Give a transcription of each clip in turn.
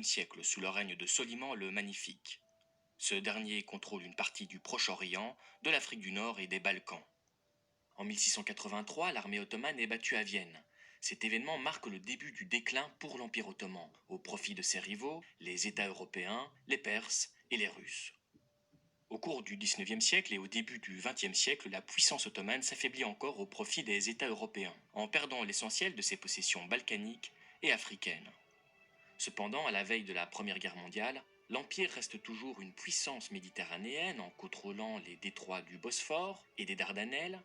siècle sous le règne de Soliman le Magnifique. Ce dernier contrôle une partie du Proche-Orient, de l'Afrique du Nord et des Balkans. En 1683, l'armée ottomane est battue à Vienne. Cet événement marque le début du déclin pour l'Empire ottoman, au profit de ses rivaux, les États européens, les Perses et les Russes. Au cours du XIXe siècle et au début du XXe siècle, la puissance ottomane s'affaiblit encore au profit des États européens, en perdant l'essentiel de ses possessions balkaniques et africaines. Cependant, à la veille de la Première Guerre mondiale, l'Empire reste toujours une puissance méditerranéenne en contrôlant les détroits du Bosphore et des Dardanelles,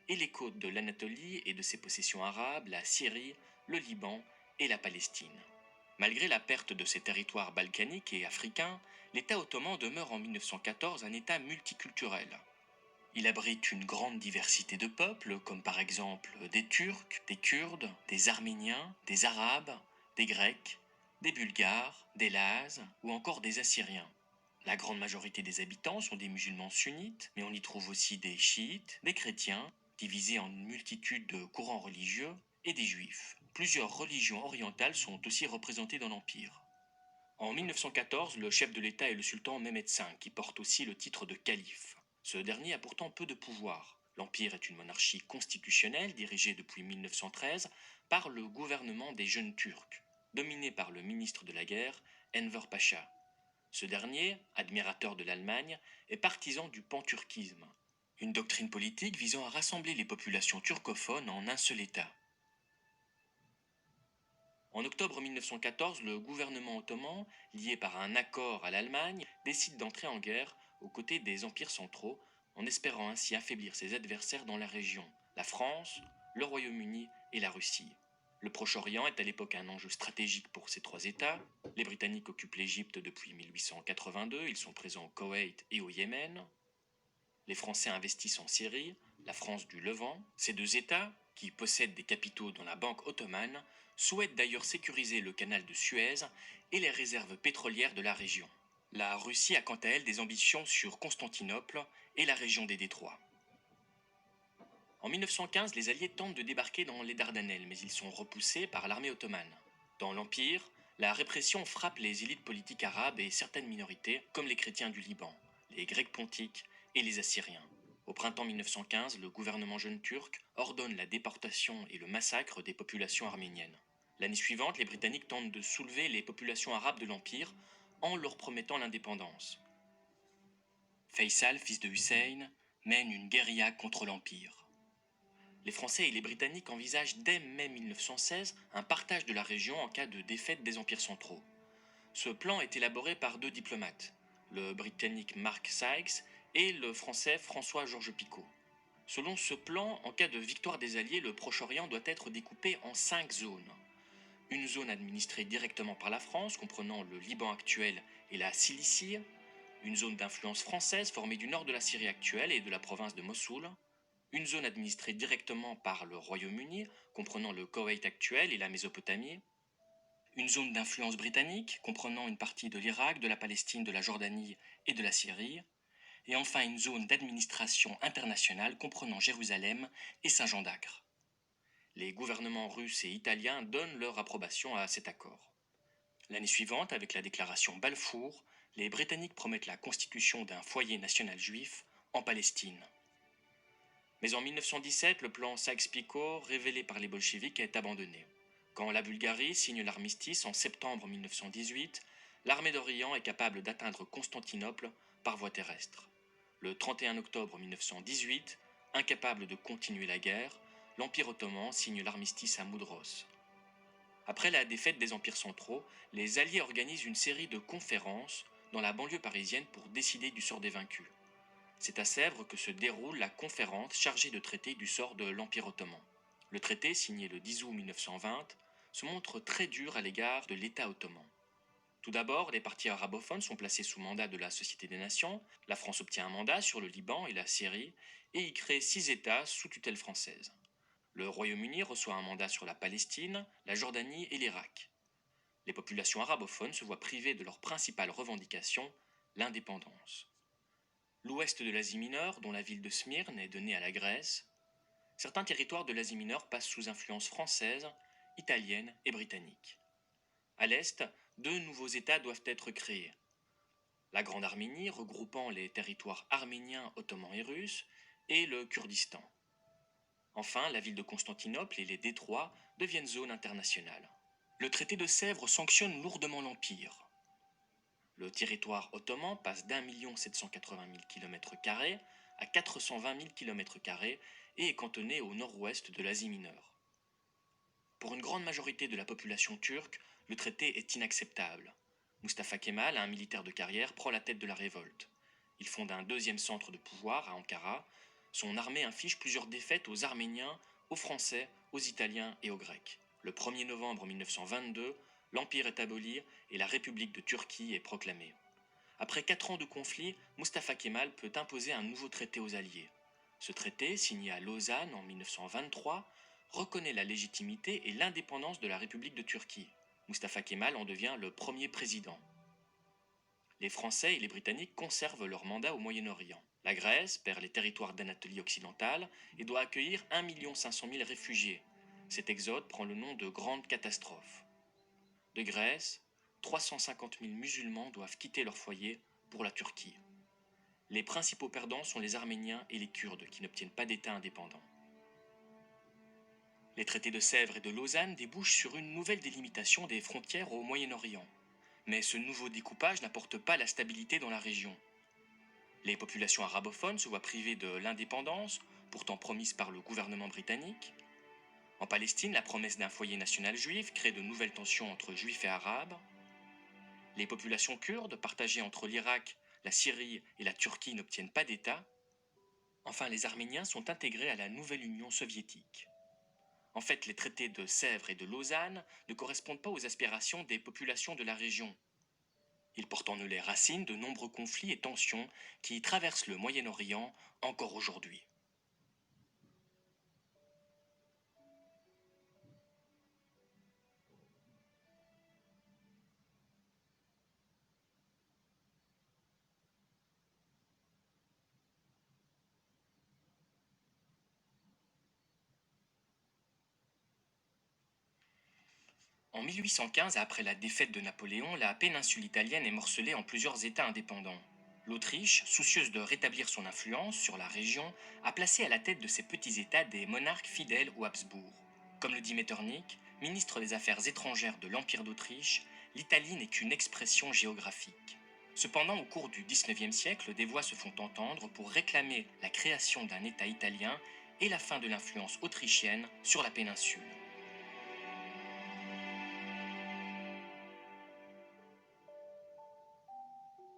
et les côtes de l'Anatolie et de ses possessions arabes, la Syrie, le Liban et la Palestine. Malgré la perte de ses territoires balkaniques et africains, l'État ottoman demeure en 1914 un État multiculturel. Il abrite une grande diversité de peuples, comme par exemple des Turcs, des Kurdes, des Arméniens, des Arabes, des Grecs, des Bulgares, des Lazes ou encore des Assyriens. La grande majorité des habitants sont des musulmans sunnites, mais on y trouve aussi des chiites, des chrétiens, divisés en une multitude de courants religieux, et des juifs. Plusieurs religions orientales sont aussi représentées dans l'Empire. En 1914, le chef de l'État est le sultan Mehmed V, qui porte aussi le titre de calife. Ce dernier a pourtant peu de pouvoir. L'Empire est une monarchie constitutionnelle dirigée depuis 1913 par le gouvernement des jeunes Turcs, dominé par le ministre de la guerre, Enver Pacha. Ce dernier, admirateur de l'Allemagne, est partisan du panturquisme, une doctrine politique visant à rassembler les populations turcophones en un seul État. En octobre 1914, le gouvernement ottoman, lié par un accord à l'Allemagne, décide d'entrer en guerre aux côtés des empires centraux, en espérant ainsi affaiblir ses adversaires dans la région, la France, le Royaume-Uni et la Russie. Le Proche-Orient est à l'époque un enjeu stratégique pour ces trois États. Les Britanniques occupent l'Égypte depuis 1882, ils sont présents au Koweït et au Yémen. Les Français investissent en Syrie, la France du Levant. Ces deux États, qui possèdent des capitaux dans la banque ottomane, souhaitent d'ailleurs sécuriser le canal de Suez et les réserves pétrolières de la région. La Russie a quant à elle des ambitions sur Constantinople et la région des détroits. En 1915, les Alliés tentent de débarquer dans les Dardanelles, mais ils sont repoussés par l'armée ottomane. Dans l'Empire, la répression frappe les élites politiques arabes et certaines minorités, comme les chrétiens du Liban, les Grecs pontiques et les Assyriens. Au printemps 1915, le gouvernement jeune turc ordonne la déportation et le massacre des populations arméniennes. L'année suivante, les Britanniques tentent de soulever les populations arabes de l'Empire en leur promettant l'indépendance. Faisal, fils de Hussein, mène une guérilla contre l'Empire. Les Français et les Britanniques envisagent dès mai 1916 un partage de la région en cas de défaite des empires centraux. Ce plan est élaboré par deux diplomates, le Britannique Mark Sykes et le Français François-Georges Picot. Selon ce plan, en cas de victoire des Alliés, le Proche-Orient doit être découpé en 5 zones. Une zone administrée directement par la France, comprenant le Liban actuel et la Cilicie, une zone d'influence française formée du nord de la Syrie actuelle et de la province de Mossoul, une zone administrée directement par le Royaume-Uni, comprenant le Koweït actuel et la Mésopotamie, une zone d'influence britannique, comprenant une partie de l'Irak, de la Palestine, de la Jordanie et de la Syrie, et enfin une zone d'administration internationale comprenant Jérusalem et Saint-Jean d'Acre. Les gouvernements russes et italiens donnent leur approbation à cet accord. L'année suivante, avec la déclaration Balfour, les Britanniques promettent la constitution d'un foyer national juif en Palestine. Mais en 1917, le plan Sykes-Picot, révélé par les bolcheviks, est abandonné. Quand la Bulgarie signe l'armistice en septembre 1918, l'armée d'Orient est capable d'atteindre Constantinople par voie terrestre. Le 31 octobre 1918, incapable de continuer la guerre, l'Empire ottoman signe l'armistice à Moudros. Après la défaite des empires centraux, les Alliés organisent une série de conférences dans la banlieue parisienne pour décider du sort des vaincus. C'est à Sèvres que se déroule la conférence chargée de traiter du sort de l'Empire ottoman. Le traité, signé le 10 août 1920, se montre très dur à l'égard de l'État ottoman. Tout d'abord, les partis arabophones sont placés sous mandat de la Société des Nations, la France obtient un mandat sur le Liban et la Syrie, et y crée 6 États sous tutelle française. Le Royaume-Uni reçoit un mandat sur la Palestine, la Jordanie et l'Irak. Les populations arabophones se voient privées de leur principale revendication, l'indépendance. L'ouest de l'Asie mineure, dont la ville de Smyrne est donnée à la Grèce. Certains territoires de l'Asie mineure passent sous influence française, italienne et britannique. À l'est, deux nouveaux États doivent être créés. La Grande Arménie, regroupant les territoires arméniens, ottomans et russes, et le Kurdistan. Enfin, la ville de Constantinople et les détroits deviennent zone internationale. Le traité de Sèvres sanctionne lourdement l'Empire. Le territoire ottoman passe d'1 780 000 km² à 420 000 km² et est cantonné au nord-ouest de l'Asie mineure. Pour une grande majorité de la population turque, le traité est inacceptable. Mustafa Kemal, un militaire de carrière, prend la tête de la révolte. Il fonde un deuxième centre de pouvoir à Ankara. Son armée inflige plusieurs défaites aux Arméniens, aux Français, aux Italiens et aux Grecs. Le 1er novembre 1922, l'Empire est aboli et la République de Turquie est proclamée. Après 4 ans de conflit, Mustafa Kemal peut imposer un nouveau traité aux Alliés. Ce traité, signé à Lausanne en 1923, reconnaît la légitimité et l'indépendance de la République de Turquie. Mustafa Kemal en devient le premier président. Les Français et les Britanniques conservent leur mandat au Moyen-Orient. La Grèce perd les territoires d'Anatolie occidentale et doit accueillir 1 500 000 réfugiés. Cet exode prend le nom de Grande Catastrophe. De Grèce, 350 000 musulmans doivent quitter leur foyer pour la Turquie. Les principaux perdants sont les Arméniens et les Kurdes qui n'obtiennent pas d'État indépendant. Les traités de Sèvres et de Lausanne débouchent sur une nouvelle délimitation des frontières au Moyen-Orient. Mais ce nouveau découpage n'apporte pas la stabilité dans la région. Les populations arabophones se voient privées de l'indépendance, pourtant promise par le gouvernement britannique. En Palestine, la promesse d'un foyer national juif crée de nouvelles tensions entre juifs et arabes. Les populations kurdes, partagées entre l'Irak, la Syrie et la Turquie, n'obtiennent pas d'État. Enfin, les Arméniens sont intégrés à la nouvelle Union soviétique. En fait, les traités de Sèvres et de Lausanne ne correspondent pas aux aspirations des populations de la région. Ils portent en eux les racines de nombreux conflits et tensions qui traversent le Moyen-Orient encore aujourd'hui. En 1815, après la défaite de Napoléon, la péninsule italienne est morcelée en plusieurs États indépendants. L'Autriche, soucieuse de rétablir son influence sur la région, a placé à la tête de ces petits États des monarques fidèles aux Habsbourg. Comme le dit Metternich, ministre des Affaires étrangères de l'Empire d'Autriche, l'Italie n'est qu'une expression géographique. Cependant, au cours du XIXe siècle, des voix se font entendre pour réclamer la création d'un État italien et la fin de l'influence autrichienne sur la péninsule.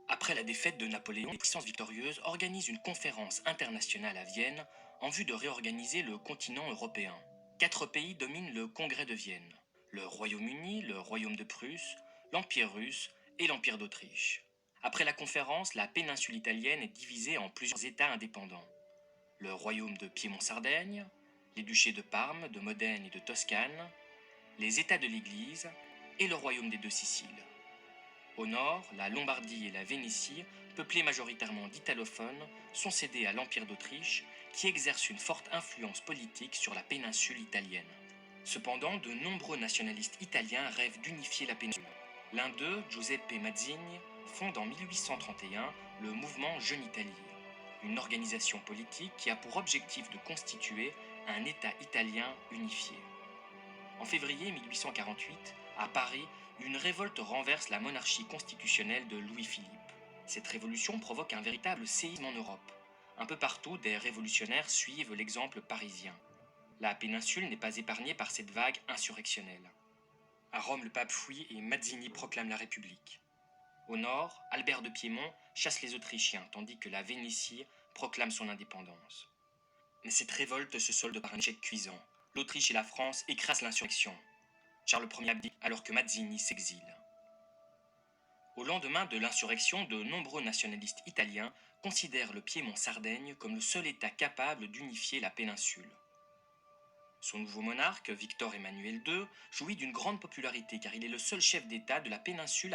Après la défaite de Napoléon, les puissances victorieuses organisent une conférence internationale à Vienne en vue de réorganiser le continent européen. 4 pays dominent le Congrès de Vienne: le Royaume-Uni, le Royaume de Prusse, l'Empire russe et l'Empire d'Autriche. Après la conférence, la péninsule italienne est divisée en plusieurs États indépendants: le Royaume de Piémont-Sardaigne, les duchés de Parme, de Modène et de Toscane, les États de l'Église et le Royaume des Deux Siciles. Au nord, la Lombardie et la Vénétie, peuplées majoritairement d'italophones, sont cédées à l'Empire d'Autriche, qui exerce une forte influence politique sur la péninsule italienne. Cependant, de nombreux nationalistes italiens rêvent d'unifier la péninsule. L'un d'eux, Giuseppe Mazzini, fonde en 1831 le mouvement Jeune Italie, une organisation politique qui a pour objectif de constituer un État italien unifié. En février 1848, à Paris, une révolte renverse la monarchie constitutionnelle de Louis-Philippe. Cette révolution provoque un véritable séisme en Europe. Un peu partout, des révolutionnaires suivent l'exemple parisien. La péninsule n'est pas épargnée par cette vague insurrectionnelle. À Rome, le pape fuit et Mazzini proclame la République. Au nord, Albert de Piémont chasse les Autrichiens, tandis que la Vénétie proclame son indépendance. Mais cette révolte se solde par un échec cuisant. L'Autriche et la France écrasent l'insurrection. Charles Ier abdique alors que Mazzini s'exile. Au lendemain de l'insurrection, de nombreux nationalistes italiens considèrent le Piémont-Sardaigne comme le seul État capable d'unifier la péninsule. Son nouveau monarque, Victor Emmanuel II, jouit d'une grande popularité car il est le seul chef d'État de la péninsule